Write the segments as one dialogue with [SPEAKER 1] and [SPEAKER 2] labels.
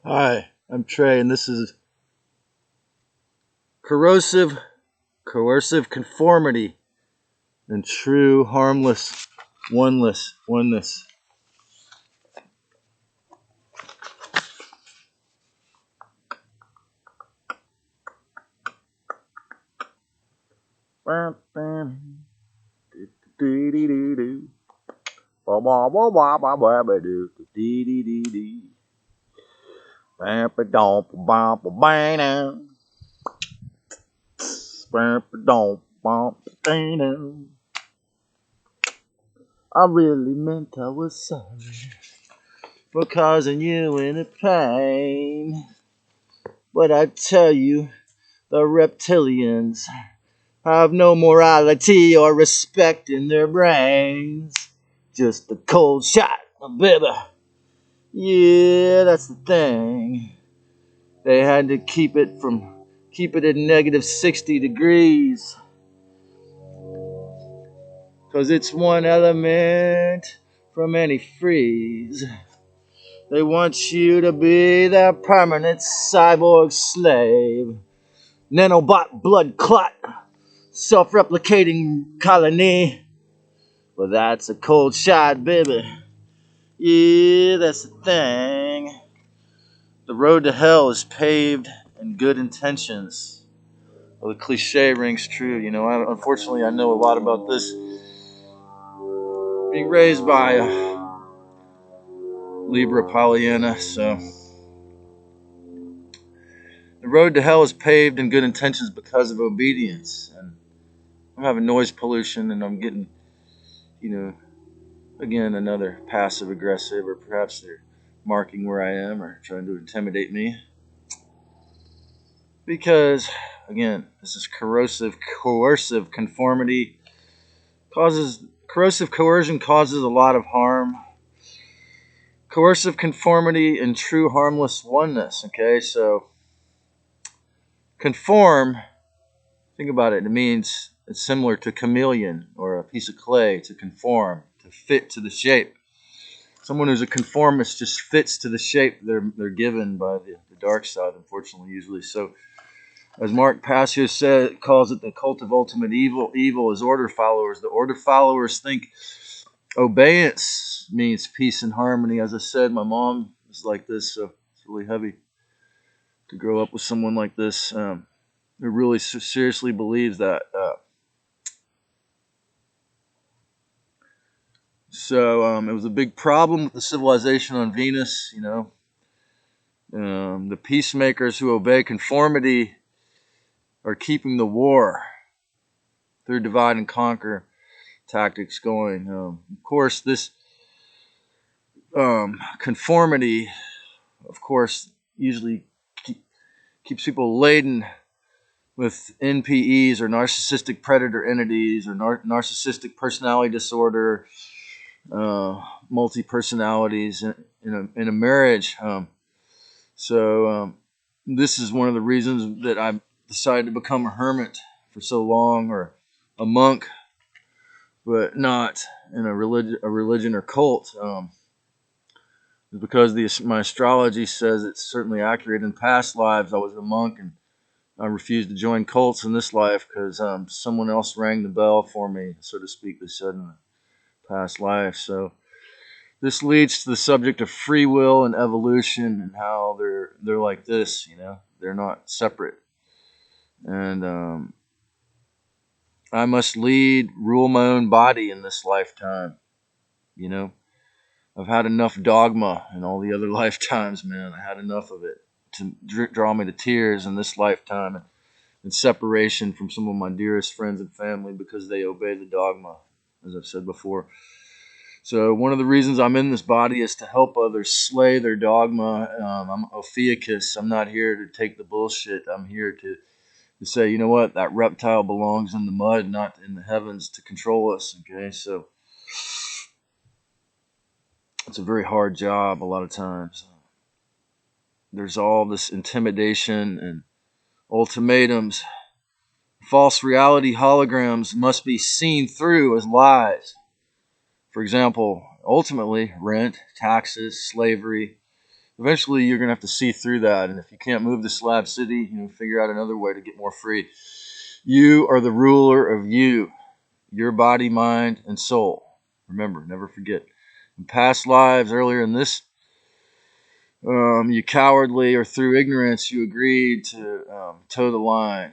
[SPEAKER 1] Hi, I'm Trey, and this is coercive conformity, and true, harmless, oneness. I really meant I was sorry for causing you any pain. But I tell you, the reptilians have no morality or respect in their brains. Just a cold shot, baby. Yeah, that's the thing. They had to keep it at negative 60 degrees. 'Cause it's one element from any freeze. They want you to be their permanent cyborg slave. Nanobot blood clot, self-replicating colony. But that's a cold shot, baby. Yeah, that's the thing. The road to hell is paved in good intentions. Well, the cliche rings true. Unfortunately, I know a lot about this. Being raised by Libra Pollyanna, so the road to hell is paved in good intentions because of obedience. And I'm having noise pollution, and I'm getting, again, another passive aggressive, or perhaps they're marking where I am or trying to intimidate me. Because, again, this is coercive conformity. Corrosive coercion causes a lot of harm. Coercive conformity and true harmless oneness. Okay, so conform, think about it, it means it's similar to chameleon or a piece of clay, to conform, to fit to the shape. Someone who's a conformist just fits to the shape they're given by the dark side, unfortunately, usually. So, as Mark Passio calls it, the cult of ultimate evil. Evil is order followers. The order followers think obeyance means peace and harmony. As I said, my mom is like this, so it's really heavy to grow up with someone like this who really seriously believes that. It was a big problem with the civilization on Venus. The peacemakers who obey conformity are keeping the war through divide and conquer tactics going. Of course, this conformity, of course, usually keeps people laden with NPEs or narcissistic predator entities or narcissistic personality disorder, multi personalities in a marriage. This is one of the reasons that I decided to become a hermit for so long, or a monk, but not in a religion or cult. Because my astrology says it's certainly accurate. In past lives, I was a monk, and I refused to join cults in this life because someone else rang the bell for me, so to speak. They said in a past life. So this leads to the subject of free will and evolution, and how they're like this. They're not separate, and I must rule my own body in this lifetime. You know, I've had enough dogma in all the other lifetimes, man. I had enough of it to draw me to tears in this lifetime, and separation from some of my dearest friends and family because they obey the dogma, as I've said before. So one of the reasons I'm in this body is to help others slay their dogma. I'm Ophiuchus. I'm not here to take the bullshit. I'm here to say, you know what, that reptile belongs in the mud, not in the heavens, to control us. Okay, so it's a very hard job a lot of times. There's all this intimidation and ultimatums. False reality holograms must be seen through as lies. For example, ultimately, rent, taxes, slavery, Eventually, you're going to have to see through that. And if you can't move to Slab City, figure out another way to get more free. You are the ruler of you, your body, mind, and soul. Remember, never forget. In past lives, earlier in this, you cowardly or through ignorance, you agreed to toe the line.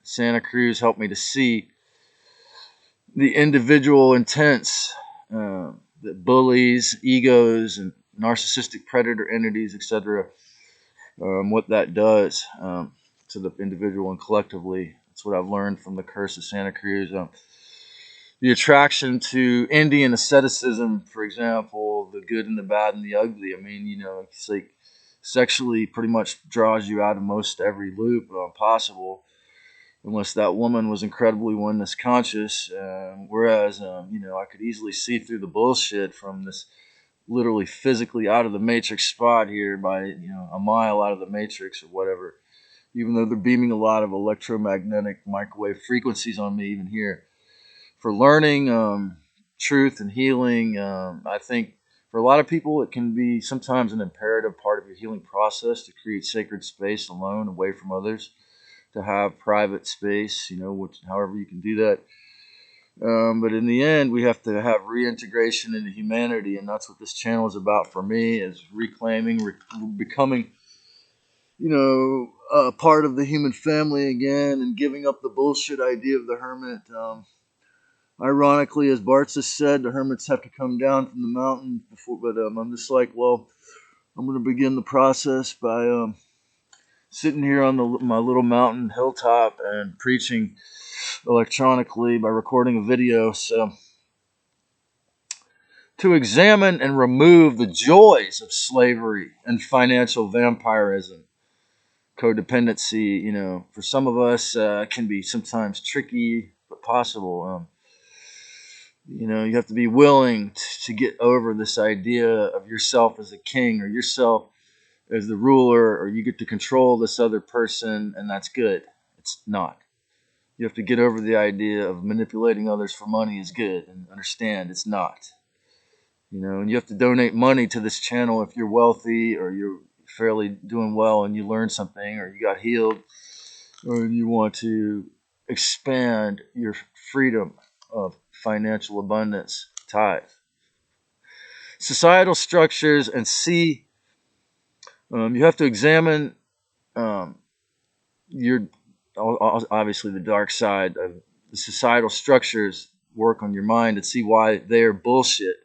[SPEAKER 1] Santa Cruz helped me to see the individual intents that bullies, egos, and narcissistic predator entities, etc., what that does to the individual and collectively. That's what I've learned from the curse of Santa Cruz. The attraction to Indian asceticism, for example, the good and the bad and the ugly. I mean, it's like sexually pretty much draws you out of most every loop possible, unless that woman was incredibly oneness conscious. Whereas, I could easily see through the bullshit from this literally physically out of the matrix spot here by, a mile out of the matrix or whatever, even though they're beaming a lot of electromagnetic microwave frequencies on me even here. For learning truth and healing, I think for a lot of people it can be sometimes an imperative part of your healing process to create sacred space alone, away from others, to have private space, however you can do that. But in the end, we have to have reintegration into humanity, and that's what this channel is about for me: is reclaiming, becoming, a part of the human family again, and giving up the bullshit idea of the hermit. Ironically, as Bartz has said, the hermits have to come down from the mountain before. But I'm just like, well, I'm going to begin the process by sitting here on my little mountain hilltop and preaching electronically by recording a video. So, to examine and remove the joys of slavery and financial vampirism, codependency, for some of us can be sometimes tricky but possible. You have to be willing to get over this idea of yourself as a king or yourself as the ruler, or you get to control this other person and that's good. It's not. You have to get over the idea of manipulating others for money is good and understand it's not. And you have to donate money to this channel if you're wealthy or you're fairly doing well and you learned something or you got healed or you want to expand your freedom of financial abundance. Tithe. Societal structures and see, you have to examine your, obviously the dark side of the societal structures, work on your mind and see why they're bullshit.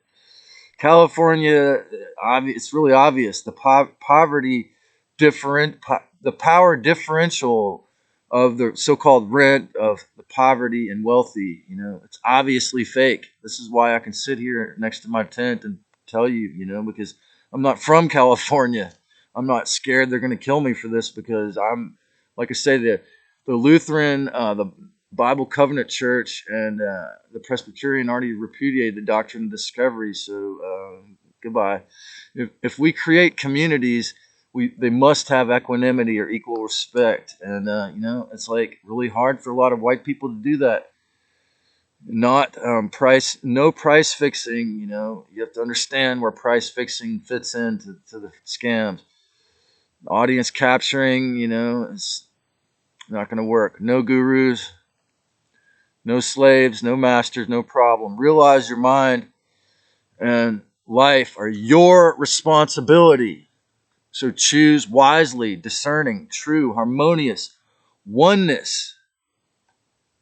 [SPEAKER 1] California, it's really obvious. The poverty the power differential of the so-called rent of the poverty and wealthy, it's obviously fake. This is why I can sit here next to my tent and tell you, because I'm not from California. I'm not scared they're going to kill me for this because I'm, like I say, the Lutheran, the Bible Covenant Church, and the Presbyterian already repudiated the doctrine of discovery. So goodbye. If we create communities, they must have equanimity or equal respect, and it's like really hard for a lot of white people to do that. Not no price fixing. You have to understand where price fixing fits into the scams. Audience capturing, it's not going to work. No gurus. No slaves, no masters, no problem. Realize your mind and life are your responsibility. So choose wisely, discerning, true, harmonious, oneness.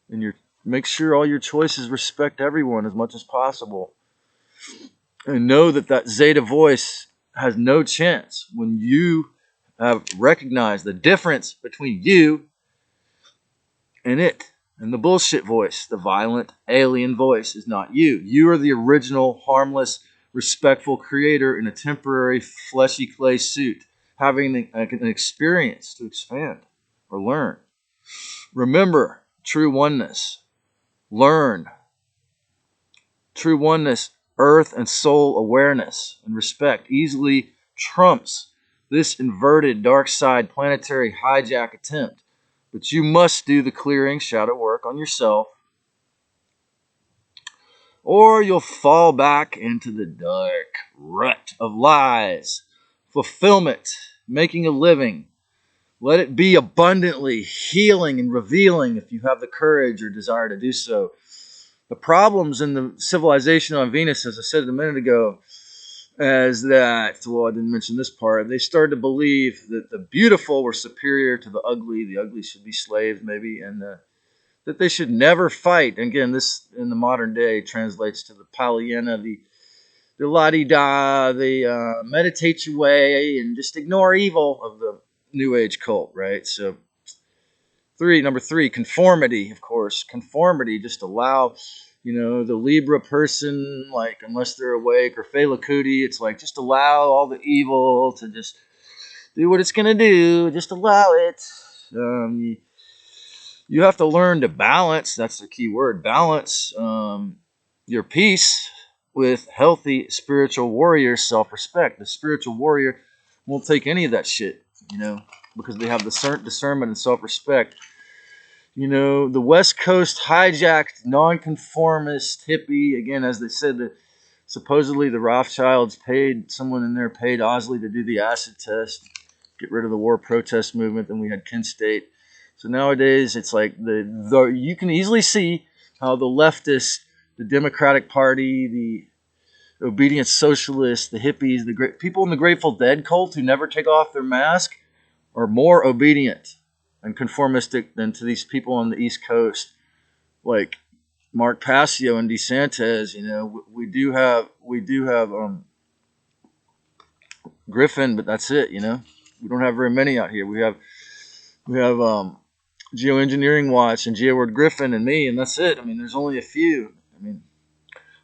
[SPEAKER 1] And make sure all your choices respect everyone as much as possible. And know that Zeta voice has no chance when you have recognized the difference between you and it. And the bullshit voice, the violent alien voice, is not you. You are the original, harmless, respectful creator in a temporary fleshy clay suit, having an experience to expand or learn. Remember true oneness. Learn true oneness, earth and soul awareness and respect easily trumps this inverted dark side planetary hijack attempt. But you must do the clearing shadow work on yourself, or you'll fall back into the dark rut of lies, fulfillment, making a living. Let it be abundantly healing and revealing if you have the courage or desire to do so. The problems in the civilization on Venus, as I said a minute ago, is that, well, I didn't mention this part, they started to believe that the beautiful were superior to the ugly should be slaves maybe, and that they should never fight. And again, this in the modern day translates to the Pollyanna, the la-di-da, the meditate your way and just ignore evil of the New Age cult, right? So number three, conformity, of course. Conformity, just allow, the Libra person, like, unless they're awake, or Fela Kuti, it's like, just allow all the evil to just do what it's going to do. Just allow it. You have to learn to balance, that's the key word, balance your peace with healthy spiritual warrior self-respect. The spiritual warrior won't take any of that shit, because they have the discernment and self-respect. The West Coast hijacked nonconformist hippie, again, as they said, that supposedly the Rothschilds someone in there paid Osley to do the acid test, get rid of the war protest movement. Then we had Kent State. So nowadays it's like you can easily see how the leftists, the Democratic Party, the obedient socialists, the hippies, the great people in the Grateful Dead cult who never take off their mask are more obedient and conformistic than to these people on the East Coast, like Mark Passio and DeSantis. We do have Griffin, but that's it. We don't have very many out here. We have Geoengineering Watch and Geoward Griffin and me, and that's it. I mean, there's only a few. I mean,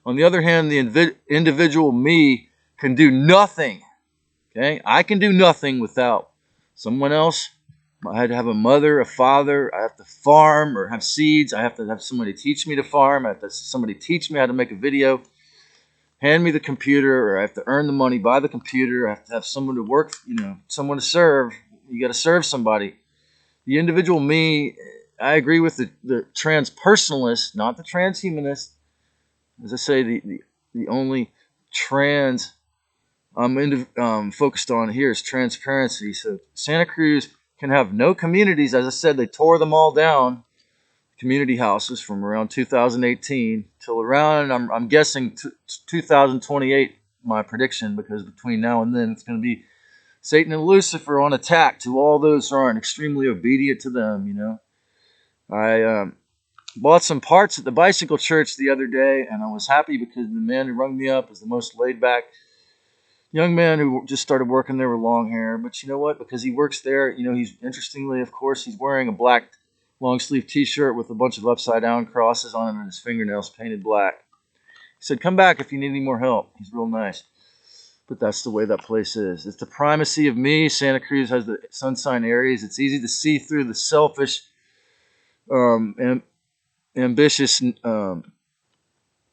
[SPEAKER 1] on the other hand, the individual me can do nothing. Okay, I can do nothing without someone else. I had to have a mother, a father. I have to farm or have seeds. I have to have somebody teach me to farm. I have to have somebody teach me how to make a video. Hand me the computer, or I have to earn the money, buy the computer. I have to have someone to work, someone to serve. You got to serve somebody. The individual me, I agree with the transpersonalist, not the transhumanist. As I say, the only trans I'm focused on here is transparency. So Santa Cruz can have no communities. As I said, they tore them all down, community houses, from around 2018 till around, I'm guessing, 2028, my prediction, because between now and then it's going to be Satan and Lucifer on attack to all those who aren't extremely obedient to them. I bought some parts at the bicycle church the other day, and I was happy because the man who rung me up is the most laid-back young man who just started working there with long hair. But you know what? Because he works there, he's, interestingly, of course, he's wearing a black long-sleeve T-shirt with a bunch of upside-down crosses on it and his fingernails painted black. He said, come back if you need any more help. He's real nice. But that's the way that place is. It's the primacy of me. Santa Cruz has the sun sign Aries. It's easy to see through the selfish, ambitious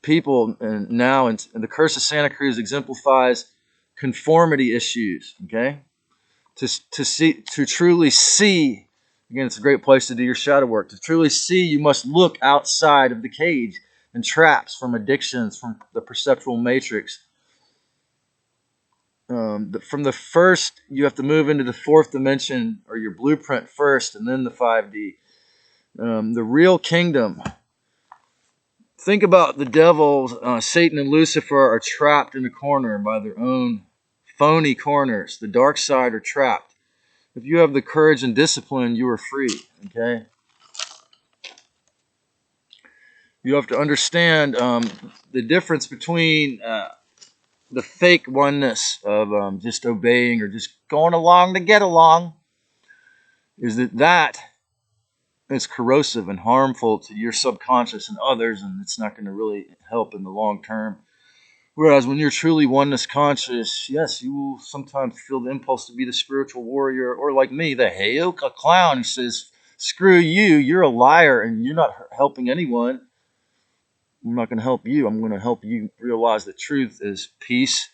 [SPEAKER 1] people. And now, and the curse of Santa Cruz exemplifies conformity issues. Okay, to truly see. Again, it's a great place to do your shadow work. To truly see, you must look outside of the cage and traps from addictions, from the perceptual matrix. From the first, you have to move into the fourth dimension, or your blueprint first, and then the 5D. The real kingdom. Think about the devil, Satan and Lucifer are trapped in a corner by their own phony corners. The dark side are trapped. If you have the courage and discipline, you are free. Okay. You have to understand the difference between the fake oneness of just obeying or just going along to get along, is that is corrosive and harmful to your subconscious and others, and it's not going to really help in the long term. Whereas when you're truly oneness conscious, yes, you will sometimes feel the impulse to be the spiritual warrior, or like me, the Heyoka clown who says, screw you, you're a liar and you're not helping anyone. I'm not going to help you. I'm going to help you realize the truth is peace,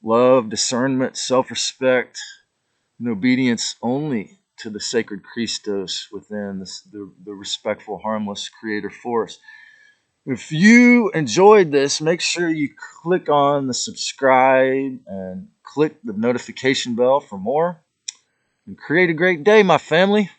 [SPEAKER 1] love, discernment, self-respect, and obedience only to the sacred Christos within, the respectful, harmless creator force. If you enjoyed this, make sure you click on the subscribe and click the notification bell for more. And create a great day, my family.